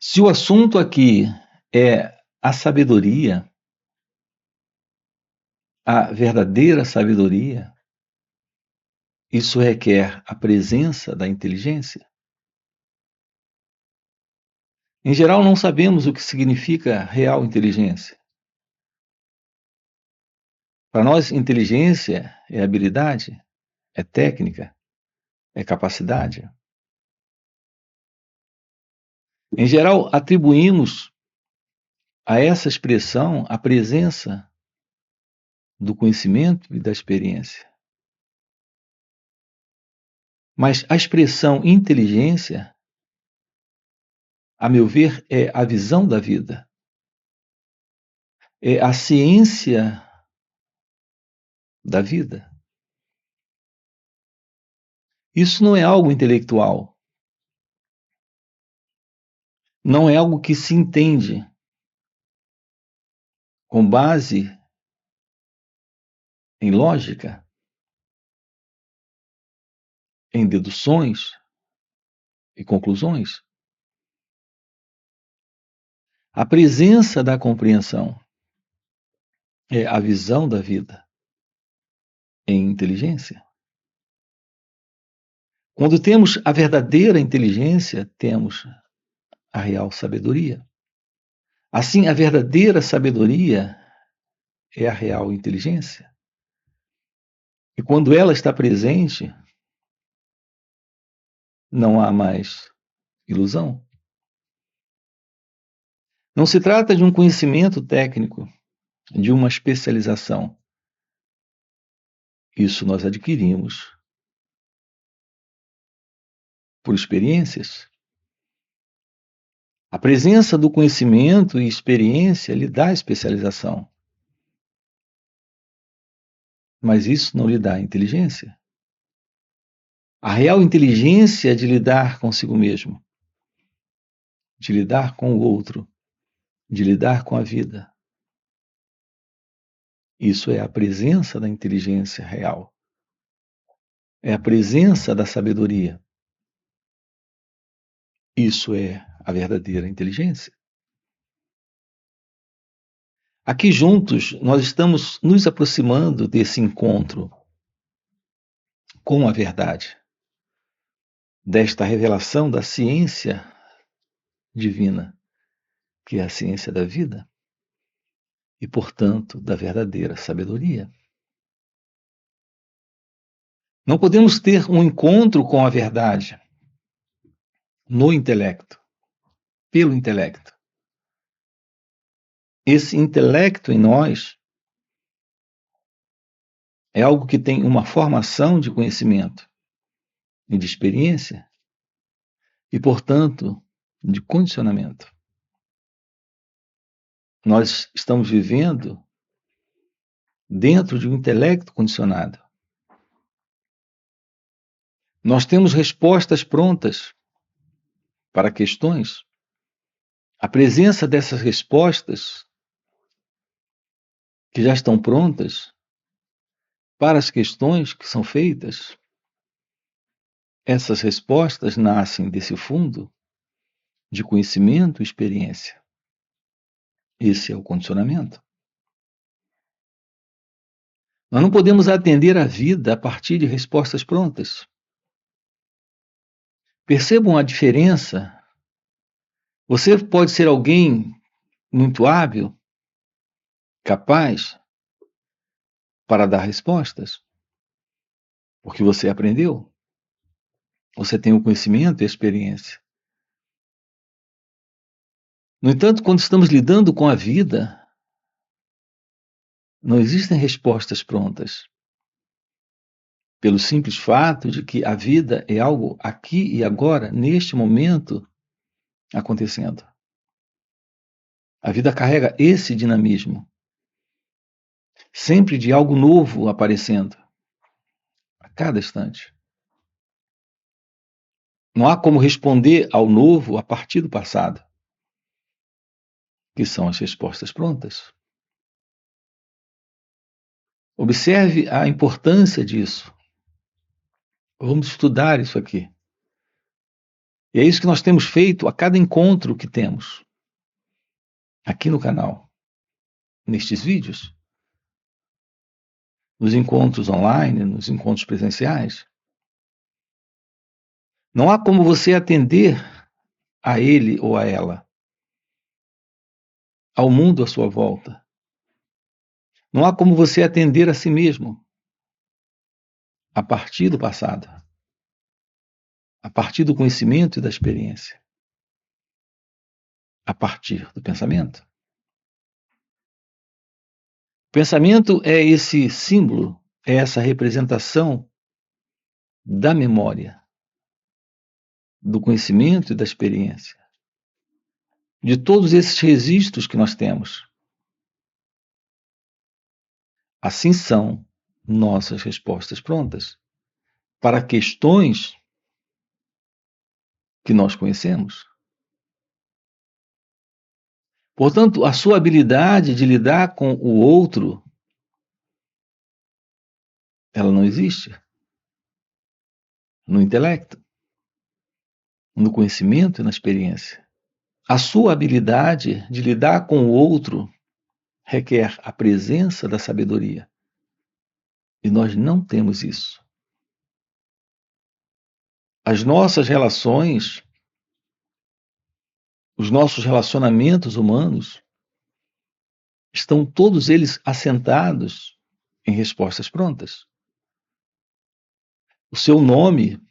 Se o assunto aqui é a sabedoria, a verdadeira sabedoria, isso requer a presença da inteligência? Em geral, não sabemos o que significa real inteligência. Para nós, inteligência é habilidade, é técnica, é capacidade. Em geral, atribuímos a essa expressão a presença do conhecimento e da experiência. Mas a expressão inteligência, a meu ver, é a visão da vida, é a ciência da vida. Isso não é algo intelectual, não é algo que se entende com base em lógica, em deduções e conclusões. A presença da compreensão é a visão da vida em inteligência. Quando temos a verdadeira inteligência, temos a real sabedoria. Assim, a verdadeira sabedoria é a real inteligência. E quando ela está presente, não há mais ilusão. Não se trata de um conhecimento técnico, de uma especialização. Isso nós adquirimos por experiências. A presença do conhecimento e experiência lhe dá especialização. Mas isso não lhe dá inteligência. A real inteligência é de lidar consigo mesmo, de lidar com o outro, de lidar com a vida. Isso é a presença da inteligência real. É a presença da sabedoria. Isso é a verdadeira inteligência. Aqui juntos, nós estamos nos aproximando desse encontro com a verdade, desta revelação da ciência divina, que é a ciência da vida, e, portanto, da verdadeira sabedoria. Não podemos ter um encontro com a verdade no intelecto, pelo intelecto. Esse intelecto em nós é algo que tem uma formação de conhecimento e de experiência e, portanto, de condicionamento. Nós estamos vivendo dentro de um intelecto condicionado. Nós temos respostas prontas para questões. A presença dessas respostas que já estão prontas para as questões que são feitas, essas respostas nascem desse fundo de conhecimento e experiência. Esse é o condicionamento. Nós não podemos atender a vida a partir de respostas prontas. Percebam a diferença. Você pode ser alguém muito hábil, capaz para dar respostas, porque você aprendeu. Você tem o conhecimento e a experiência. No entanto, quando estamos lidando com a vida, não existem respostas prontas. Pelo simples fato de que a vida é algo aqui e agora, neste momento, acontecendo. A vida carrega esse dinamismo, sempre de algo novo aparecendo, a cada instante. Não há como responder ao novo a partir do passado, que são as respostas prontas. Observe a importância disso. Vamos estudar isso aqui. E é isso que nós temos feito a cada encontro que temos aqui no canal, nestes vídeos, nos encontros online, nos encontros presenciais. Não há como você atender a ele ou a ela, ao mundo à sua volta. Não há como você atender a si mesmo a partir do passado, a partir do conhecimento e da experiência, a partir do pensamento. O pensamento é esse símbolo, é essa representação da memória, do conhecimento e da experiência, de todos esses registros que nós temos. Assim são nossas respostas prontas para questões que nós conhecemos. Portanto, a sua habilidade de lidar com o outro, ela não existe no intelecto, no conhecimento e na experiência. A sua habilidade de lidar com o outro requer a presença da sabedoria. E nós não temos isso. As nossas relações, os nossos relacionamentos humanos, estão todos eles assentados em respostas prontas. O seu nome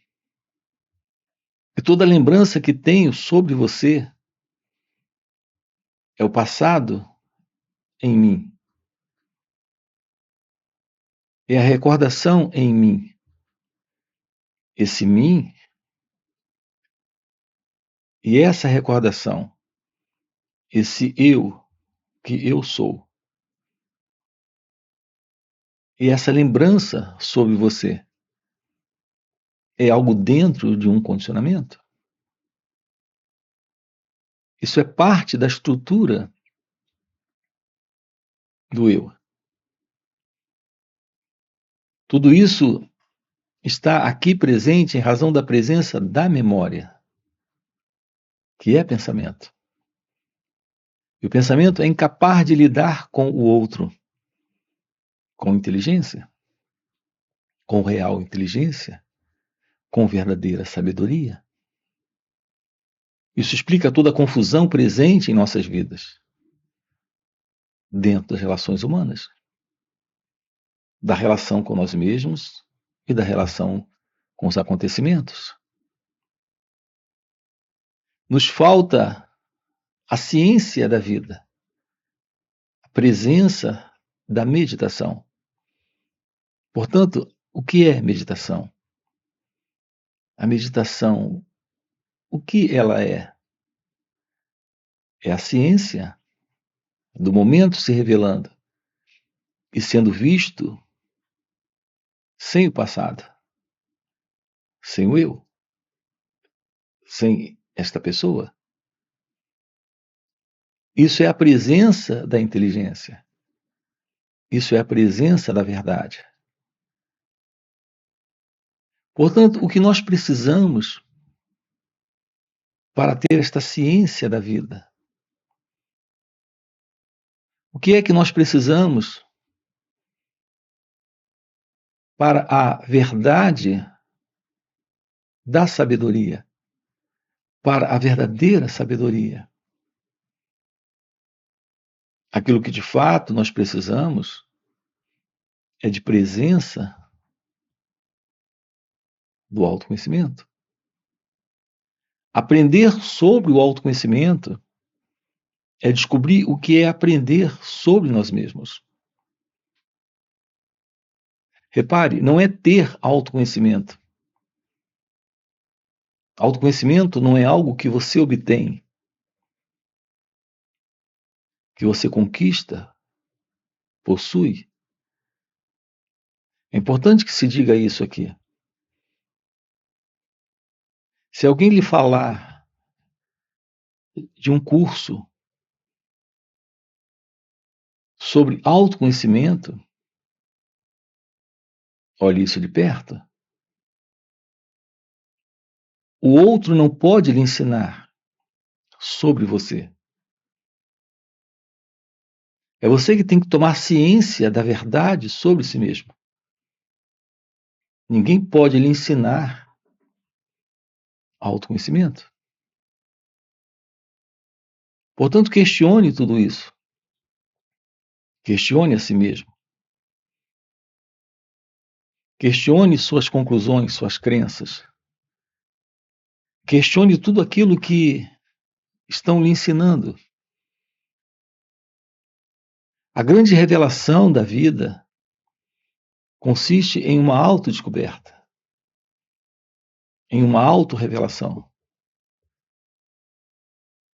e toda a lembrança que tenho sobre você é o passado em mim. É a recordação em mim. Esse mim e essa recordação, esse eu que eu sou, e essa lembrança sobre você é algo dentro de um condicionamento? Isso é parte da estrutura do eu. Tudo isso está aqui presente em razão da presença da memória, que é pensamento. E o pensamento é incapaz de lidar com o outro, com inteligência, com real inteligência, com verdadeira sabedoria. Isso explica toda a confusão presente em nossas vidas, dentro das relações humanas, da relação com nós mesmos e da relação com os acontecimentos. Nos falta a ciência da vida, a presença da meditação. Portanto, o que é meditação? A meditação, o que ela é? É a ciência do momento se revelando e sendo visto sem o passado, sem o eu, sem esta pessoa. Isso é a presença da inteligência. Isso é a presença da verdade. Portanto, o que nós precisamos para ter esta ciência da vida? O que é que nós precisamos para a verdade da sabedoria? Para a verdadeira sabedoria? Aquilo que de fato nós precisamos é de presença do autoconhecimento. Aprender sobre o autoconhecimento é descobrir o que é aprender sobre nós mesmos. Repare, não é ter autoconhecimento. Autoconhecimento não é algo que você obtém, que você conquista, possui. É importante que se diga isso aqui. Se alguém lhe falar de um curso sobre autoconhecimento, olhe isso de perto. O outro não pode lhe ensinar sobre você. É você que tem que tomar ciência da verdade sobre si mesmo. Ninguém pode lhe ensinar autoconhecimento. Portanto, questione tudo isso. Questione a si mesmo. Questione suas conclusões, suas crenças. Questione tudo aquilo que estão lhe ensinando. A grande revelação da vida consiste em uma autodescoberta, em uma autorrevelação.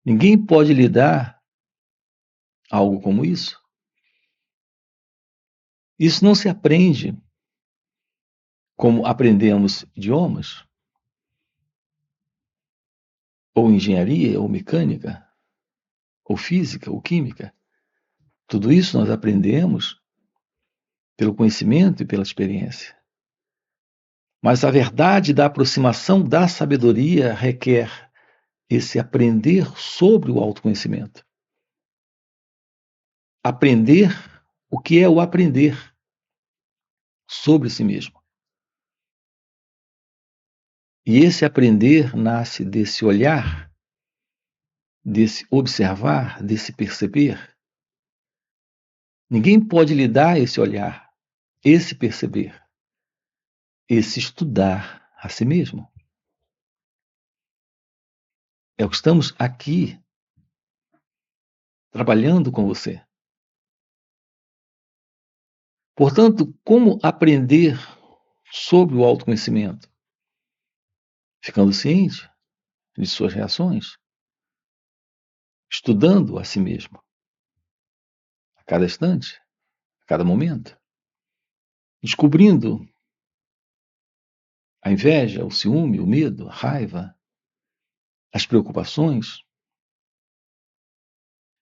Ninguém pode lhe dar algo como isso. Isso não se aprende como aprendemos idiomas, ou engenharia, ou mecânica, ou física, ou química. Tudo isso nós aprendemos pelo conhecimento e pela experiência. Mas a verdade da aproximação da sabedoria requer esse aprender sobre o autoconhecimento. Aprender o que é o aprender sobre si mesmo. E esse aprender nasce desse olhar, desse observar, desse perceber. Ninguém pode lhe dar esse olhar, esse perceber, esse estudar a si mesmo. É o que estamos aqui trabalhando com você. Portanto, como aprender sobre o autoconhecimento? Ficando ciente de suas reações, estudando a si mesmo, a cada instante, a cada momento, descobrindo a inveja, o ciúme, o medo, a raiva, as preocupações,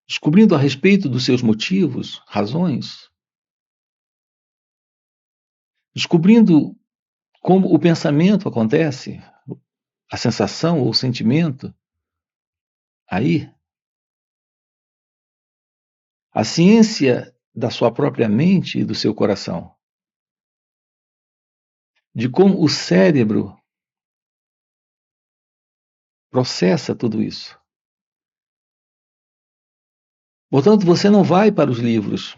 descobrindo a respeito dos seus motivos, razões, descobrindo como o pensamento acontece, a sensação ou o sentimento, aí, a ciência da sua própria mente e do seu coração, de como o cérebro processa tudo isso. Portanto, você não vai para os livros,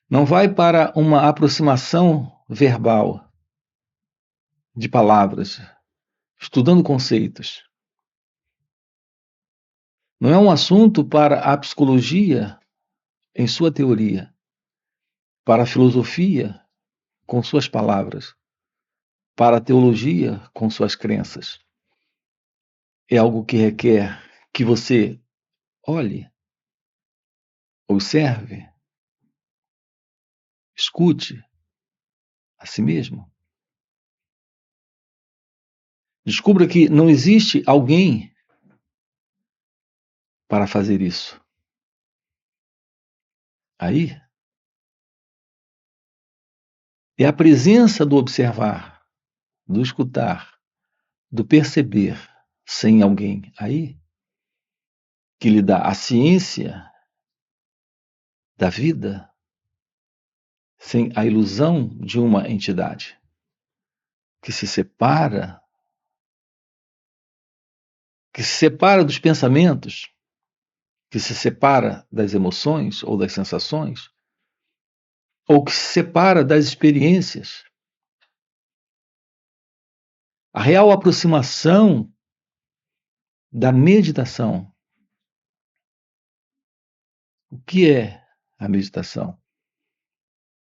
não vai para uma aproximação verbal de palavras, estudando conceitos. Não é um assunto para a psicologia em sua teoria, para a filosofia com suas palavras, para a teologia com suas crenças. É algo que requer que você olhe, observe, escute a si mesmo. Descubra que não existe alguém para fazer isso. Aí é a presença do observar, do escutar, do perceber sem alguém aí que lhe dá a ciência da vida sem a ilusão de uma entidade que se separa dos pensamentos, que se separa das emoções ou das sensações, ou que se separa das experiências. A real aproximação da meditação. O que é a meditação?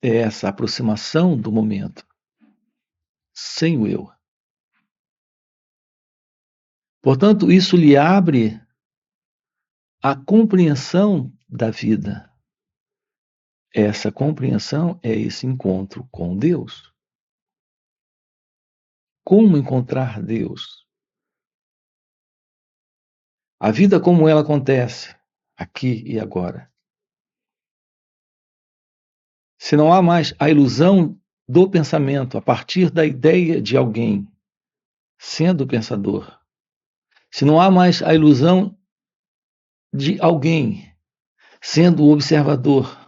É essa aproximação do momento, sem o eu. Portanto, isso lhe abre a compreensão da vida. Essa compreensão é esse encontro com Deus. Como encontrar Deus? A vida como ela acontece, aqui e agora. Se não há mais a ilusão do pensamento a partir da ideia de alguém sendo o pensador, se não há mais a ilusão de alguém sendo o observador,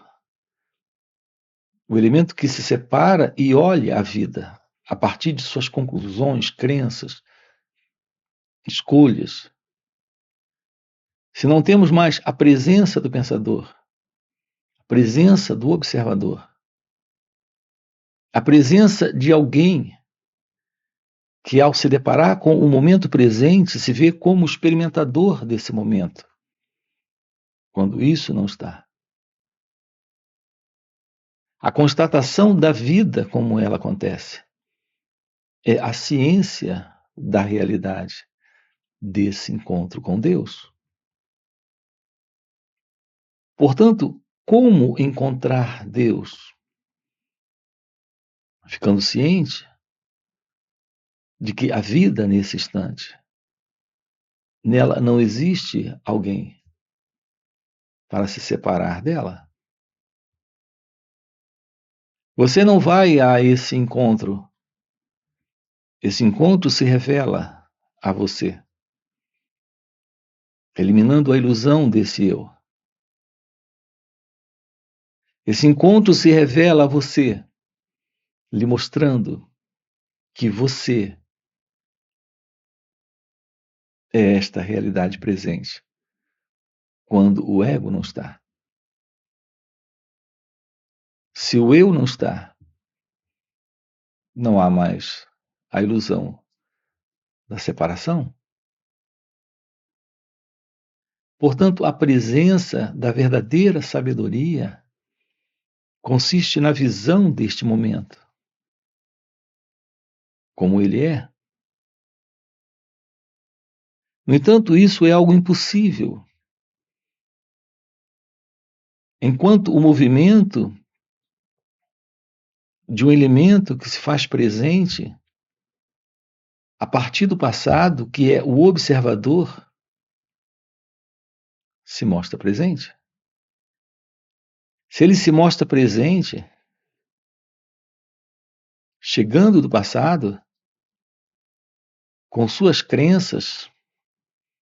o elemento que se separa e olha a vida a partir de suas conclusões, crenças, escolhas, se não temos mais a presença do pensador, a presença do observador, a presença de alguém que, ao se deparar com o momento presente, se vê como experimentador desse momento. Quando isso não está. A constatação da vida como ela acontece é a ciência da realidade desse encontro com Deus. Portanto, como encontrar Deus? Ficando ciente de que a vida nesse instante, nela não existe alguém para se separar dela. Você não vai a esse encontro. Esse encontro se revela a você, eliminando a ilusão desse eu. Esse encontro se revela a você, lhe mostrando que você é esta realidade presente, quando o ego não está. Se o eu não está, não há mais a ilusão da separação. Portanto, a presença da verdadeira sabedoria consiste na visão deste momento, como ele é. No entanto, isso é algo impossível. Enquanto o movimento de um elemento que se faz presente a partir do passado, que é o observador, se mostra presente. Se ele se mostra presente, chegando do passado, com suas crenças,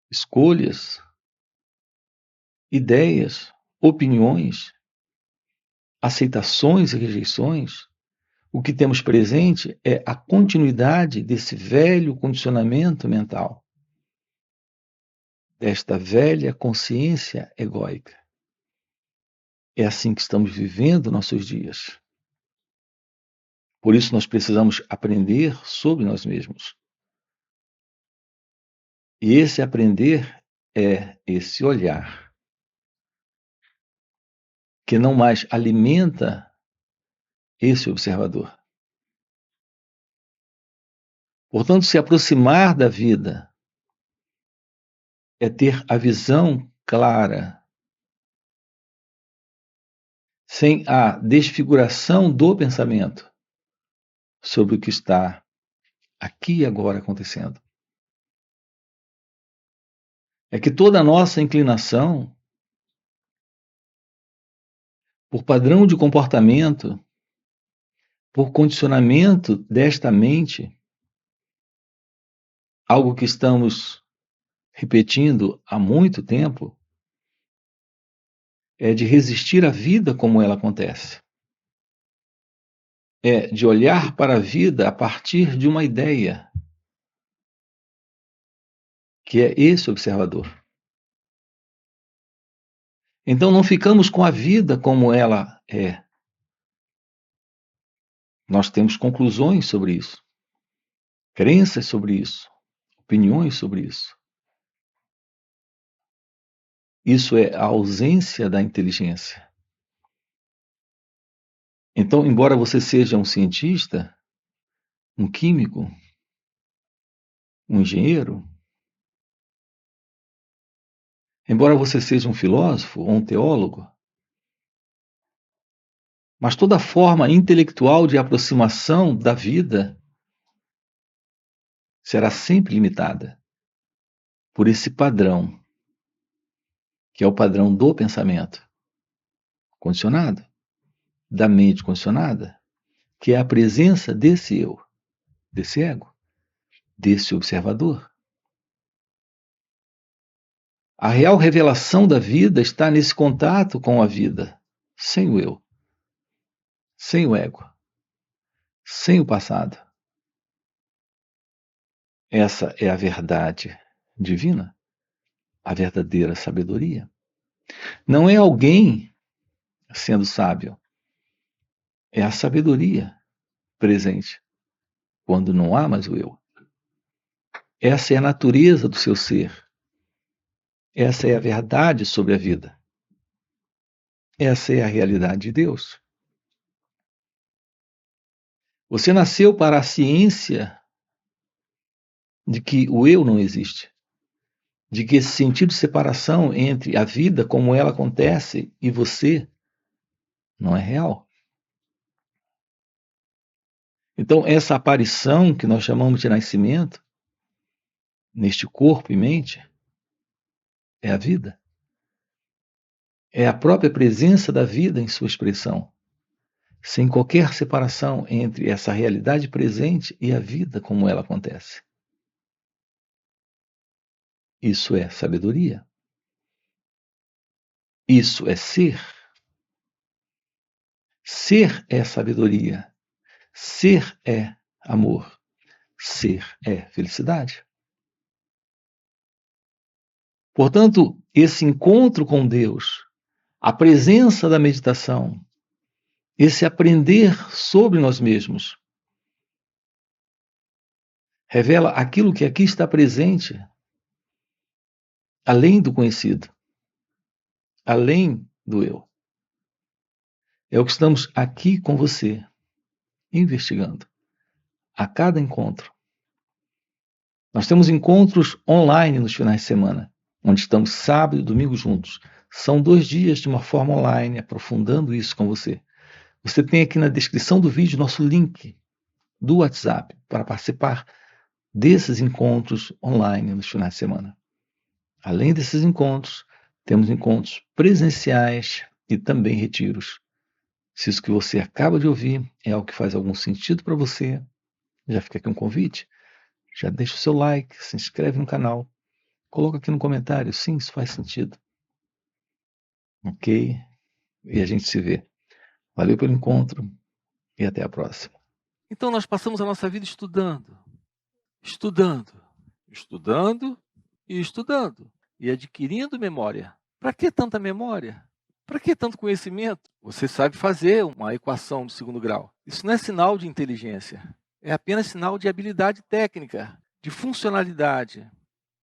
escolhas, ideias, opiniões, aceitações e rejeições, o que temos presente é a continuidade desse velho condicionamento mental, desta velha consciência egóica. É assim que estamos vivendo nossos dias. Por isso nós precisamos aprender sobre nós mesmos. E esse aprender é esse olhar que não mais alimenta esse observador. Portanto, se aproximar da vida é ter a visão clara, sem a desfiguração do pensamento sobre o que está aqui e agora acontecendo. É que toda a nossa inclinação por padrão de comportamento, por condicionamento desta mente, algo que estamos repetindo há muito tempo, é de resistir à vida como ela acontece. É de olhar para a vida a partir de uma ideia, que é esse observador. Então não ficamos com a vida como ela é. Nós temos conclusões sobre isso, crenças sobre isso, opiniões sobre isso. Isso é a ausência da inteligência. Então, embora você seja um cientista, um químico, um engenheiro, embora você seja um filósofo ou um teólogo, mas toda forma intelectual de aproximação da vida será sempre limitada por esse padrão, que é o padrão do pensamento condicionado, da mente condicionada, que é a presença desse eu, desse ego. desse observador. A real revelação da vida está nesse contato com a vida, sem o eu, sem o ego, sem o passado. Essa é a verdade divina, a verdadeira sabedoria. Não é alguém sendo sábio, é a sabedoria presente, quando não há mais o eu. Essa é a natureza do seu ser. Essa é a verdade sobre a vida. Essa é a realidade de Deus. Você nasceu para a ciência de que o eu não existe, de que esse sentido de separação entre a vida como ela acontece e você não é real. Então, essa aparição que nós chamamos de nascimento, neste corpo e mente, é a vida. É a própria presença da vida em sua expressão, sem qualquer separação entre essa realidade presente e a vida como ela acontece. Isso é sabedoria. Isso é ser. Ser é sabedoria. Ser é amor. Ser é felicidade. Portanto, esse encontro com Deus, a presença da meditação, esse aprender sobre nós mesmos, revela aquilo que aqui está presente, além do conhecido, além do eu. É o que estamos aqui com você, investigando, a cada encontro. Nós temos encontros online nos finais de semana, onde estamos sábado e domingo juntos. São 2 dias de uma forma online, aprofundando isso com você. Você tem aqui na descrição do vídeo nosso link do WhatsApp para participar desses encontros online nos finais de semana. Além desses encontros, temos encontros presenciais e também retiros. Se isso que você acaba de ouvir é algo que faz algum sentido para você, já fica aqui um convite. Já deixa o seu like, se inscreve no canal, coloca aqui no comentário, sim, isso faz sentido. Ok? E a gente se vê. Valeu pelo encontro e até a próxima. Então nós passamos a nossa vida estudando, estudando, estudando e estudando e adquirindo memória. Para que tanta memória? Para que tanto conhecimento? Você sabe fazer uma equação de 2º grau. Isso não é sinal de inteligência, é apenas sinal de habilidade técnica, de funcionalidade.